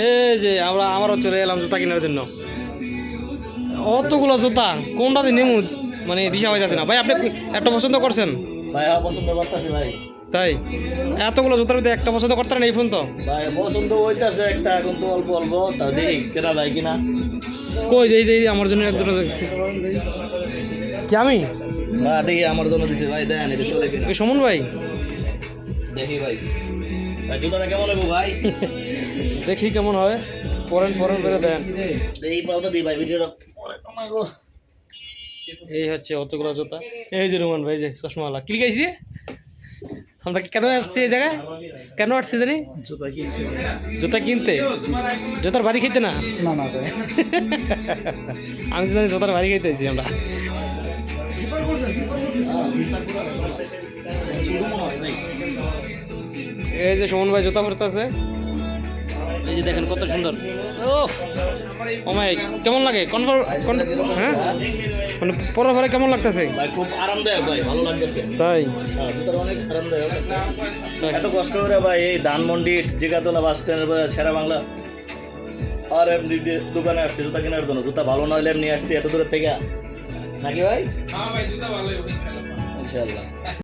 এই যে আমারও চলে এলাম জুতা কেনার জন্য। অতগুলো জুতা কোনটাতে নেমু মানে দিশা হয়ে যাচ্ছে না। ভাই আপনি একটা পছন্দ করছেন? ভাই পছন্দ করতেছি ভাই। তাই এতগুলো জুতার মধ্যে একটা পছন্দ করতে না এই ফোন তো? ভাই পছন্দ হইতাছে একটা, এখন তো অল্প অল্প, তাও দেখি কেনা যায় কিনা। কই দেই আমার জন্য এক দুটো দেখছি কি আমি বা দেখি আমার জন্য দিছে ভাই, দেন এটা চলে কিনা কি সুমন ভাই? দেখি ভাই। ভাই জুতাটা কেমন লাগবো ভাই? দেখি কেমন হয়, পরেন করে দেন। এই পাউটা দিই ভাই, ভিডিওটা পরে কমাগো। এই হচ্ছে অতগুলো জুতা। এই যে রুমান ভাই, যে চশমাওয়ালা কি গাইছি আমরা, কেন আসছি এই জায়গায়, কেন আসছি জানি? জুতা কিনতে, জুতার বাড়ি খেতে না? আমি তো জানি জুতার বাড়ি খেতে আছি আমরা। এই যে সুমন ভাই জুতা পরতে আছে, এই যে দেখেন কত সুন্দর। ও মাই, কেমন লাগে হ্যাঁ মানে পরে কেমন লাগতেছে? ভাই খুব আরামদায়ক ভাই, ভালো লাগতেছে। তাই জুতাটা অনেক আরামদায়ক আছে। এত কষ্ট করে ভাই এই ধানমন্ডি জিগাতলা বাস স্ট্যান্ডের সেরা বাংলা আর এমনি দোকানে আসছি জুতা কেনার জন্য। জুতা ভালো নইলে এমনি আসছি এত দূরের থেকে, নাকি ভাই? হ্যাঁ ভাই, জুতা ভালো ইনশাআল্লাহ।